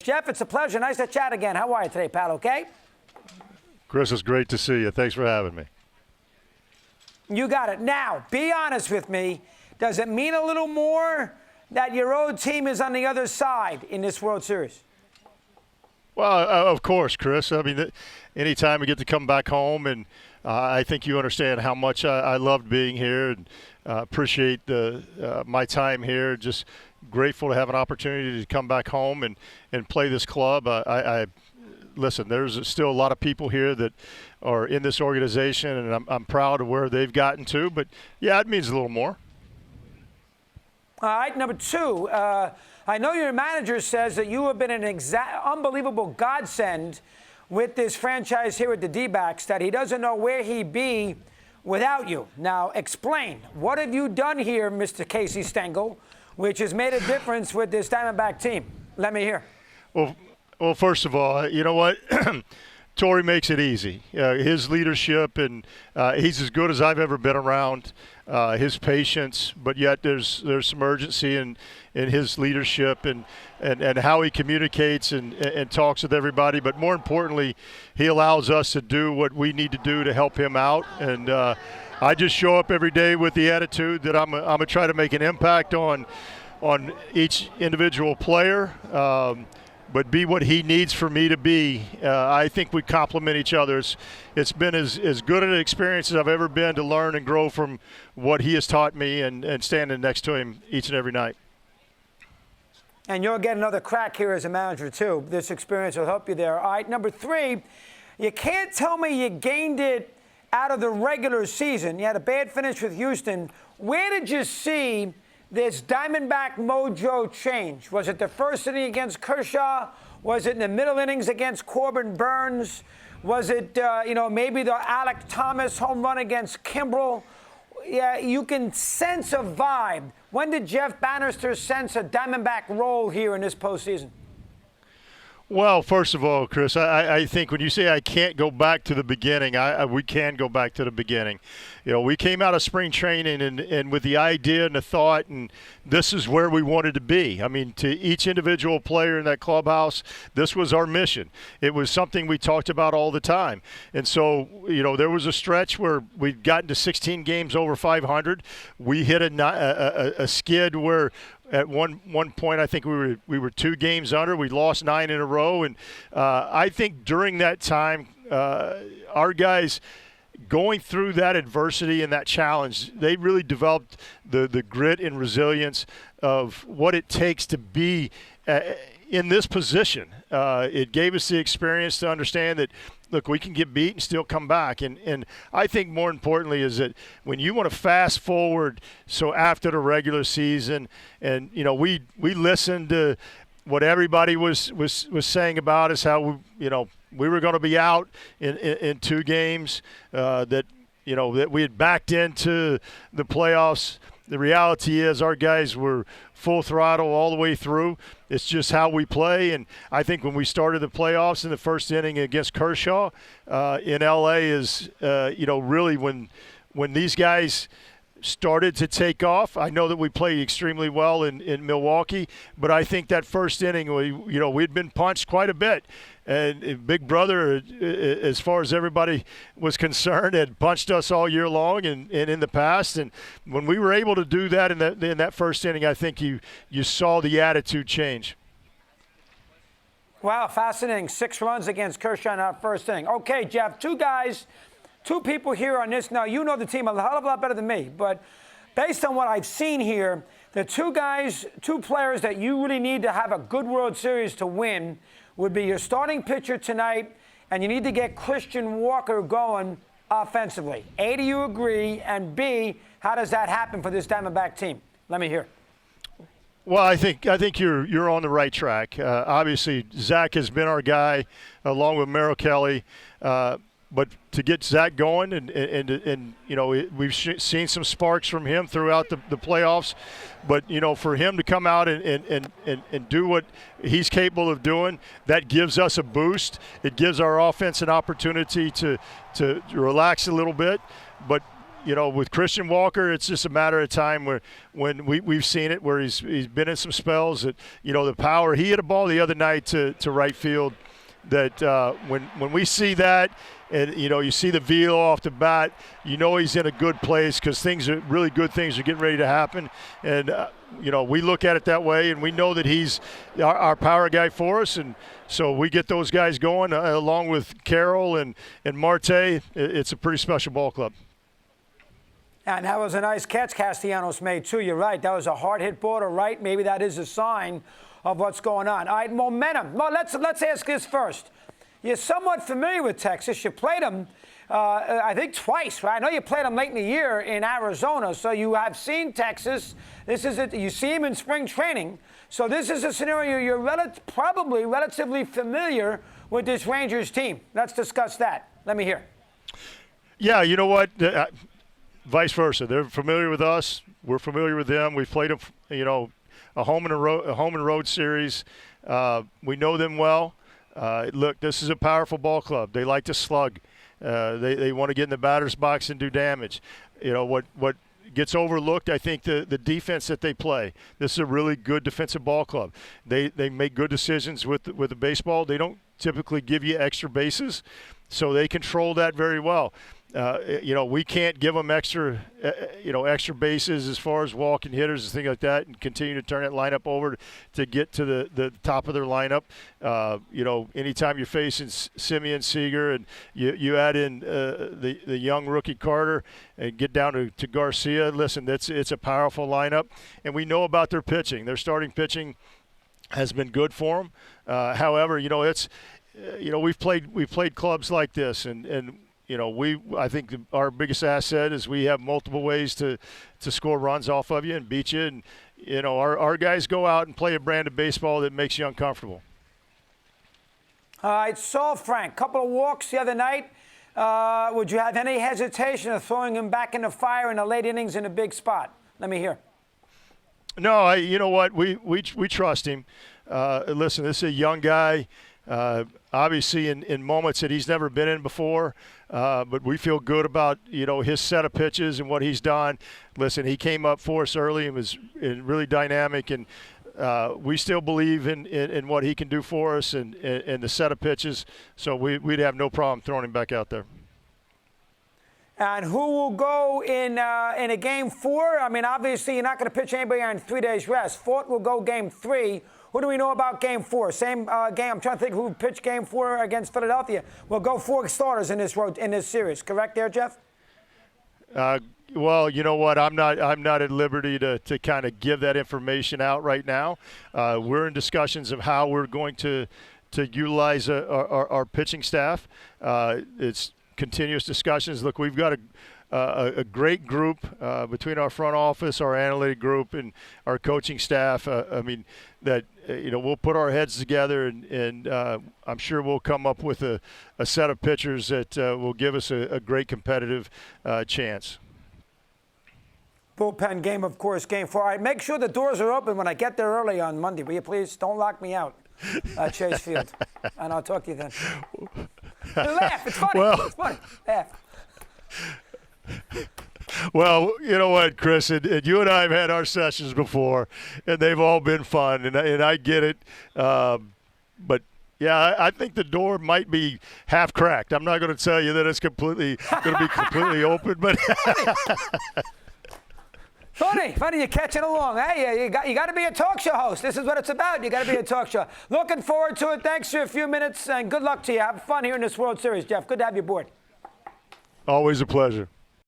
Jeff, it's a pleasure. Nice to chat again. How are you today, pal? Okay? Chris, it's great to see you. Thanks for having me. You got it. Now, be honest with me. Does it mean a little more that your old team is on the other side in this World Series? Well, of course, Chris. I mean, anytime we get to come back home, and I think you understand how much I loved being here and appreciate my time here. Just grateful to have an opportunity to come back home and play this club. Listen, there's still a lot of people here that are in this organization, and I'm proud of where they've gotten to. But, yeah, it means a little more. All right, number two, I know your manager says that you have been an unbelievable godsend with this franchise here at the D-backs, that he doesn't know where he'd be without you. Now, explain. What have you done here, Mr. Casey Stengel, which has made a difference with this Diamondback team? Let me hear. Well, first of all, you know what? Torey makes it easy. His leadership, and he's as good as I've ever been around. His patience, but yet there's some urgency in his leadership and how he communicates and talks with everybody. But more importantly, he allows us to do what we need to do to help him out. And I just show up every day with the attitude that I'm gonna try to make an impact on each individual player. But be what he needs for me to be. I think we complement each other. It's been as good an experience as I've ever been to learn and grow from what he has taught me and standing next to him each and every night. And you'll get another crack here as a manager, too. This experience will help you there. All right, number three, you can't tell me you gained it out of the regular season. You had a bad finish with Houston. Where did you see this Diamondback mojo change? Was it the first inning against Kershaw? Was it in the middle innings against Corbin Burns? Was it, maybe the Alec Thomas home run against Kimbrel? Yeah, you can sense a vibe. When did Jeff Banister sense a Diamondback role here in this postseason? Well, first of all, Chris, I think when you say I can't go back to the beginning, we can go back to the beginning. You know, we came out of spring training and with the idea and the thought, and this is where we wanted to be. I mean, to each individual player in that clubhouse, this was our mission. It was something we talked about all the time. And so, there was a stretch where we'd gotten to 16 games over 500. We hit a skid where at one point, I think we were 2 games under. We lost 9 in a row, and I think during that time, our guys going through that adversity and that challenge, they really developed the grit and resilience of what it takes to be in this position. It gave us the experience to understand that, look, we can get beat and still come back. And I think more importantly is that when you want to fast forward, so after the regular season, and, we listened to what everybody was saying about us, how, we were going to be out in 2 games, that we had backed into the playoffs. The reality is our guys were full throttle all the way through. It's just how we play. And I think when we started the playoffs in the first inning against Kershaw in L.A. is, really when these guys started to take off. I know that we played extremely well in Milwaukee, but I think that first inning, we'd been punched quite a bit. And Big Brother, as far as everybody was concerned, had punched us all year long and in the past. And when we were able to do that in that first inning, I think you saw the attitude change. Wow, fascinating. 6 runs against Kershaw in that first inning. Okay, Jeff, 2 people here on this. Now, you know the team a hell of a lot better than me, but based on what I've seen here, the 2 players that you really need to have a good World Series to win would be your starting pitcher tonight, and you need to get Christian Walker going offensively. A, do you agree? And B, how does that happen for this Diamondback team? Let me hear. Well, I think you're on the right track. Obviously, Zach has been our guy along with Merrill Kelly. But to get Zach going, and we've seen some sparks from him throughout the playoffs. But, for him to come out and do what he's capable of doing, that gives us a boost. It gives our offense an opportunity to relax a little bit. But with Christian Walker, it's just a matter of time when we've seen it, where he's been in some spells that, the power. He hit a ball the other night to right field that when we see that, and, you see the velo off the bat, he's in a good place because really good things are getting ready to happen. And, we look at it that way, and we know that he's our power guy for us. And so we get those guys going along with Carroll and Marte. It's a pretty special ball club. And that was a nice catch Castellanos made, too. You're right. That was a hard hit ball to right. Maybe that is a sign of what's going on. All right, momentum. Well, let's ask this first. You're somewhat familiar with Texas. You played them, I think, twice, right? I know you played them late in the year in Arizona, so you have seen Texas. This is it. You see them in spring training. So this is a scenario you're probably relatively familiar with this Rangers team. Let's discuss that. Let me hear. Yeah, you know what? Vice versa. They're familiar with us. We're familiar with them. We've played them, a home and road series. We know them well. Look, this is a powerful ball club. They like to slug. They want to get in the batter's box and do damage. What gets overlooked, I think, the defense that they play. This is a really good defensive ball club. They make good decisions with the baseball. They don't typically give you extra bases, so they control that very well. We can't give them extra bases as far as walking hitters and things like that, and continue to turn that lineup over to get to the top of their lineup. Anytime you're facing Simeon Seager and you add in the young rookie Carter and get down to Garcia, listen, it's a powerful lineup, and we know about their pitching. Their starting pitching has been good for them. However, we've played clubs like this, and I think our biggest asset is we have multiple ways to score runs off of you and beat you. And, our guys go out and play a brand of baseball that makes you uncomfortable. All right, so Frank, couple of walks the other night. Would you have any hesitation of throwing him back in the fire in the late innings in a big spot? Let me hear. No, you know what? We trust him. Listen, this is a young guy. Obviously in moments that he's never been in before, but we feel good about his set of pitches and what he's done. Listen, he came up for us early and was really dynamic, and we still believe in what he can do for us and the set of pitches. So we'd have no problem throwing him back out there. And who will go in a game 4? I mean, obviously you're not going to pitch anybody on 3 days rest. Fort will go game 3. Who do we know about game 4? Same game. I'm trying to think who pitched game 4 against Philadelphia. We'll go 4 starters in this series. Correct there, Jeff? Well, you know what? I'm not at liberty to kind of give that information out right now. We're in discussions of how we're going to utilize our pitching staff. It's continuous discussions. Look, we've got a great group between our front office, our analytic group, and our coaching staff. We'll put our heads together, and I'm sure we'll come up with a set of pitchers that will give us a great competitive chance. Bullpen game, of course, game 4. All right, make sure the doors are open when I get there early on Monday. Will you please? Don't lock me out at Chase Field. And I'll talk to you then. Laugh. It's funny. Well, it's funny. Laugh. Well, you know what, Chris, and you and I have had our sessions before, and they've all been fun, and I get it. But, yeah, I think the door might be half cracked. I'm not going to tell you that it's going to be completely open, but Funny, you're catching along. Hey, you got to be a talk show host. This is what it's about. You got to be a talk show. Looking forward to it. Thanks for a few minutes, and good luck to you. Have fun here in this World Series, Jeff. Good to have you aboard. Always a pleasure.